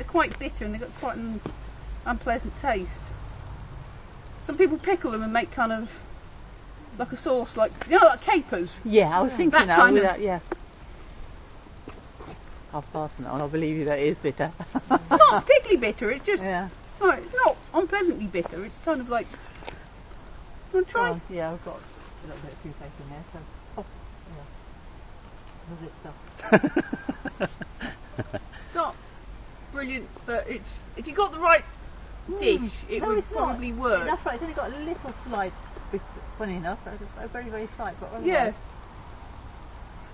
they're quite bitter and they've got quite an unpleasant taste. Some people pickle them and make kind of like a sauce, like like capers. Yeah, I was thinking that that. kind With of, that, yeah. I'll pass on that one. I'll believe you that it is bitter. not particularly bitter. It's just it's not unpleasantly bitter. It's kind of like. Want to try? Oh, yeah, I've got a little bit of toothpaste in there, so It's not brilliant, but if you got the right dish, it would probably work. That's right. It's only got a little slight. Funny enough, a very, very slight. But you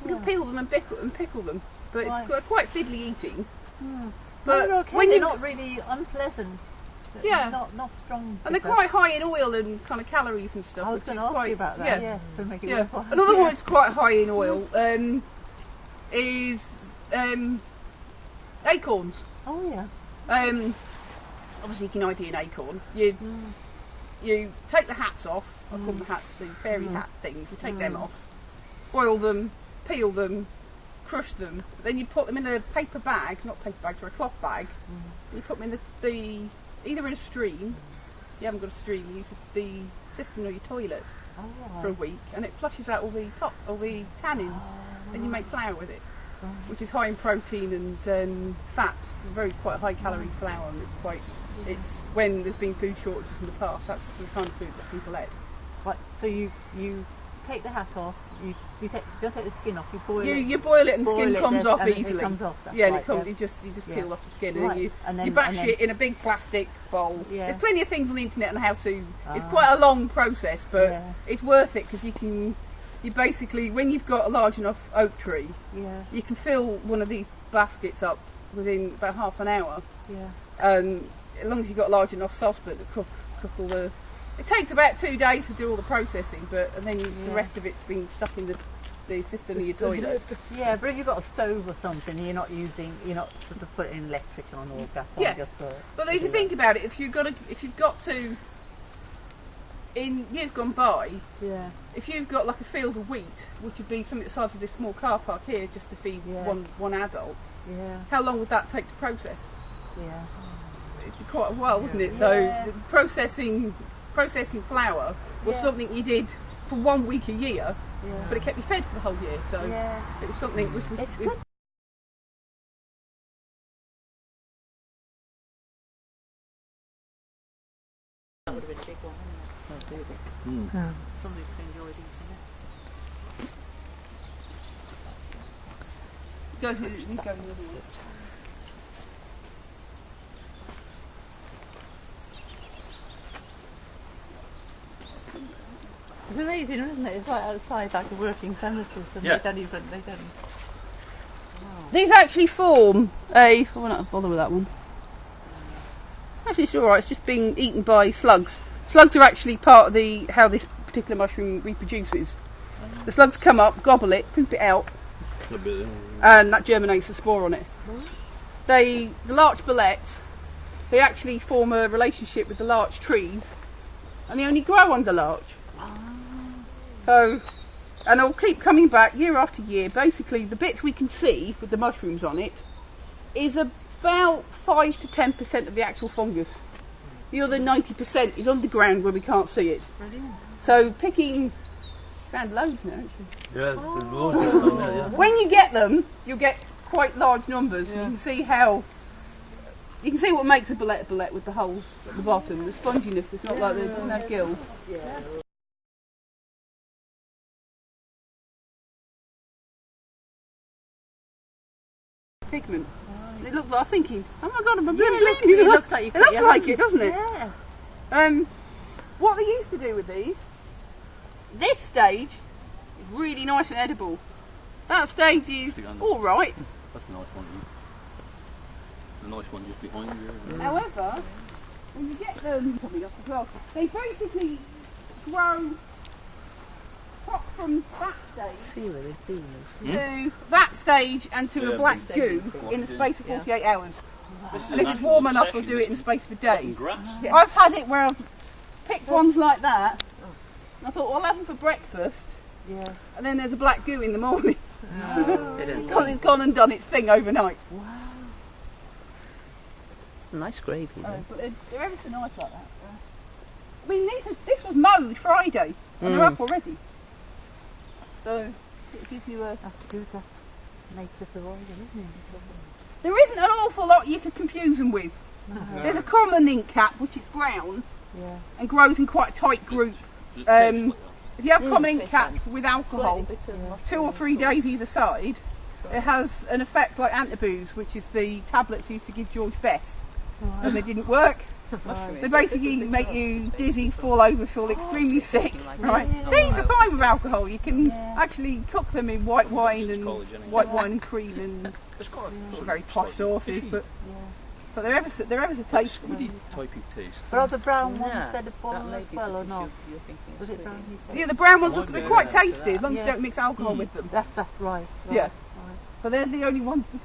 can peel them and pickle them, but it's quite fiddly eating. But okay, when they're not really unpleasant. Yeah, not strong. And they're quite high in oil and kind of calories and stuff. I was going to ask you about that. Yeah, to make it worthwhile. Another one that's quite high in oil is acorns. Oh yeah. Obviously, you can ID an acorn. You take the hats off. I call them hats, the fairy hat things. You take them off, boil them, peel them, crush them. Then you put them in a paper bag, not paper bags, or a cloth bag. You put them in the either in a stream. If you haven't got a stream, you use the cistern or your toilet for a week, and it flushes out all the tannins, and you make flour with it, which is high in protein and fat. Very quite high calorie flour, and it's when there's been food shortages in the past. That's the kind of food that people eat. Right. So you take the hat off. You don't take the skin off. You boil it. You boil it and the skin comes off easily. It comes off. Yeah, and it comes. You just peel off the skin and then you bash it in a big plastic bowl. Yeah. There's plenty of things on the internet on how to. It's quite a long process, but it's worth it because you basically, when you've got a large enough oak tree, you can fill one of these baskets up within about half an hour. Yeah. As long as you've got a large enough saucepan to cook all the. It takes about 2 days to do all the processing, and then the rest of it's been stuck in the cistern of your toilet. Yeah, but if you've got a stove or something, you're not sort of putting electric on or gas on just for. But if you think about it, if you've got to, in years gone by, if you've got like a field of wheat, which would be something the size of this small car park here, just to feed one adult, how long would that take to process? Yeah, it'd be quite a while, wouldn't it? So processing flour was something you did for 1 week a year, but it kept you fed for the whole year. So it was something which was. That would have been a big one, wouldn't it? Somebody enjoyed eating it. Go the other way. It's amazing, isn't it? It's right outside, like a working premises, and they don't. Wow. These actually form I won't have to bother with that one. Actually, it's alright. It's just being eaten by slugs. Slugs are actually part of how this particular mushroom reproduces. The slugs come up, gobble it, poop it out, and that germinates the spore on it. The larch bollets, they actually form a relationship with the larch trees, and they only grow under larch. So, and they'll keep coming back year after year. Basically, the bits we can see with the mushrooms on it is about 5 to 10% of the actual fungus. The other 90% is underground where we can't see it. Brilliant. So picking, found loads now, actually. Yeah, there's loads down there, yeah. When you get them, you'll get quite large numbers. And you can see what makes a bullet with the holes at the bottom. The sponginess. It's not like it doesn't have gills. Yeah. Pigment. It looked like, I'm thinking, oh my god, I'm a bloody it looks like it, doesn't it? Yeah. What they used to do with this stage is really nice and edible. That stage is alright. That's a nice one. The nice one just behind you. However, when you get them, coming up as well, they basically grow from that stage to that stage and to a black goo in the space of 48 hours. And if it's warm enough, we'll do it in the space of a day. I've had it where I've picked ones like that. I thought, well, I'll have them for breakfast. Yeah. And then there's a black goo in the morning. Because it's gone and done its thing overnight. Wow. Nice gravy. But they're ever so nice like that. I mean, this was mowed Friday, and they're up already. So it gives you a. That's good. That's native Foraging, isn't it? There isn't an awful lot you could confuse them with. No. There's a common ink cap, which is brown Yeah. and grows in quite a tight group. Does it taste like that? If you have common ink cap with alcohol, 2 or 3 days either side, it has an effect like antabuse, which is the tablets used to give George Best, and they didn't work. They basically make you dizzy, fall over, feel extremely sick. Right? These are fine with alcohol. You can actually cook them in white wine and cream and It's got a very posh sauces, but they're ever so tasty. squiddy typey taste. But are the brown ones said of boil as well or not? Was it brown you said? Yeah, the brown ones they're quite tasty as long as you don't mix alcohol with them. That's right. Yeah. So they're the only ones. I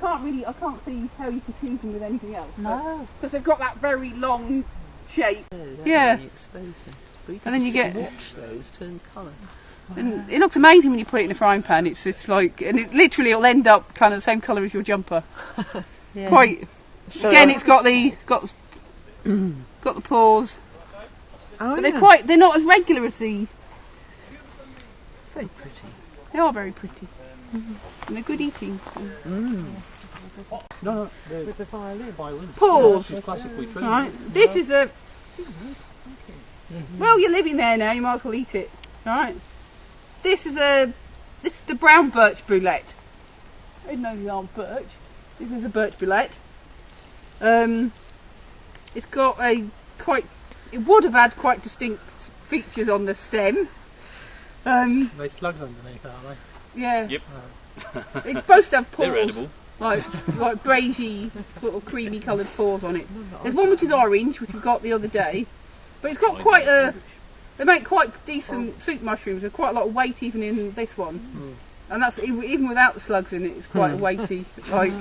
can't see how you confuse them with anything else. No. Because they've got that very long shape. Yeah. And then you get. Watch those turn colour. And it looks amazing when you put it in a frying pan. It's like, and it literally will end up kind of the same colour as your jumper. Yeah. Quite. Again, it's got the pores, but they're not as regular as the. Very pretty. They are very pretty, and they're good eating. No, With the violin. Pores. Classically trained. Right. This is a. Well, you're living there now. You might as well eat it. Right. This is the brown birch boulette. I didn't know these aren't birch. This is a birch boulette. It's got it would have had quite distinct features on the stem. They slugs underneath, aren't they? Yeah. Yep. They both have pores. They're edible. Like beigey, sort of creamy coloured pores on it. There's one which is orange, which we got the other day, but it's got quite a. They make quite decent soup mushrooms. There's quite a lot of weight even in this one, and that's even without the slugs in it. It's quite weighty. Like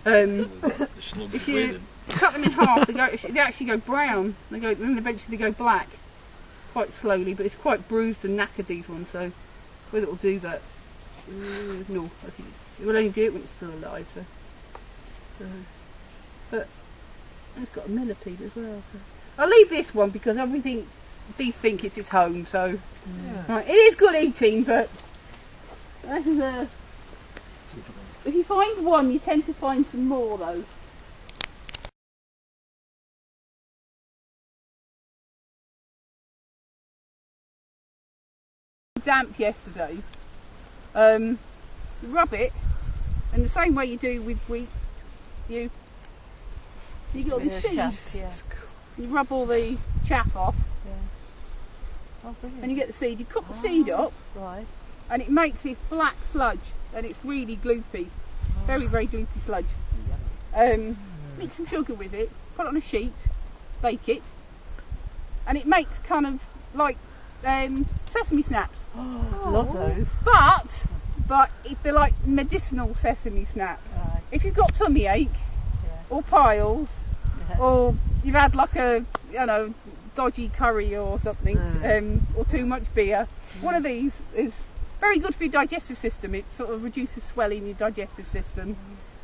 The slug if is you weighted. cut them in half, they actually go brown. Then eventually they go black, quite slowly. But it's quite bruised and knackered, these ones. So whether it'll do that, no. I think it will only do it when it's still alive. So. But it's got a millipede as well. So. I'll leave this one because everything. These think it's its home, so right, it is good eating, but this is a. If you find one, you tend to find some more though. Damp yesterday. You rub it, and the same way you do with wheat, you got the seeds. You rub all the chaff off. And you get the seed, you cook the seed up, and it makes this black sludge, and it's really gloopy, very, very gloopy sludge. Mix some sugar with it, put it on a sheet, bake it, and it makes kind of like sesame snaps. Love those. But they're like medicinal sesame snaps. If you've got tummy ache, or piles, or you've had like a, dodgy curry or something, or too much beer. One of these is very good for your digestive system. It sort of reduces swelling in your digestive system.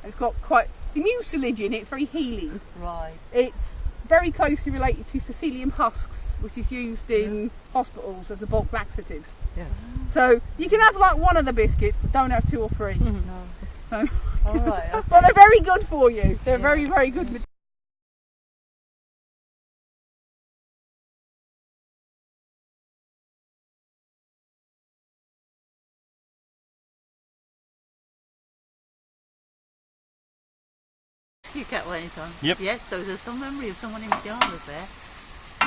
It's got quite the mucilage in it. It's very healing. Right. It's very closely related to psyllium husks, which is used in hospitals as a bulk laxative. Yes. So you can have like one of the biscuits, but don't have 2 or 3. No. So, All right. Okay. but they're very good for you. They're very, very good. You get one anytime? Yep. Yes, so there's some memory of someone in pyjamas there.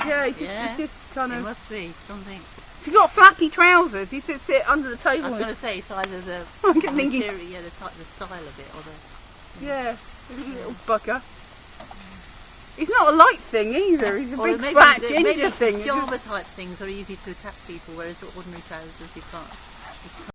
Yeah, it's just kind It of. must be something. If you've got flappy trousers, you should sit under the I table. was going to say it's either the I'm thinking- material, the style of it, or the. Yeah, he's a little bugger. He's not a light thing either. He's a Or big maybe flat the- ginger maybe thing. Pyjama type things are easy to attack people, whereas ordinary trousers you can't.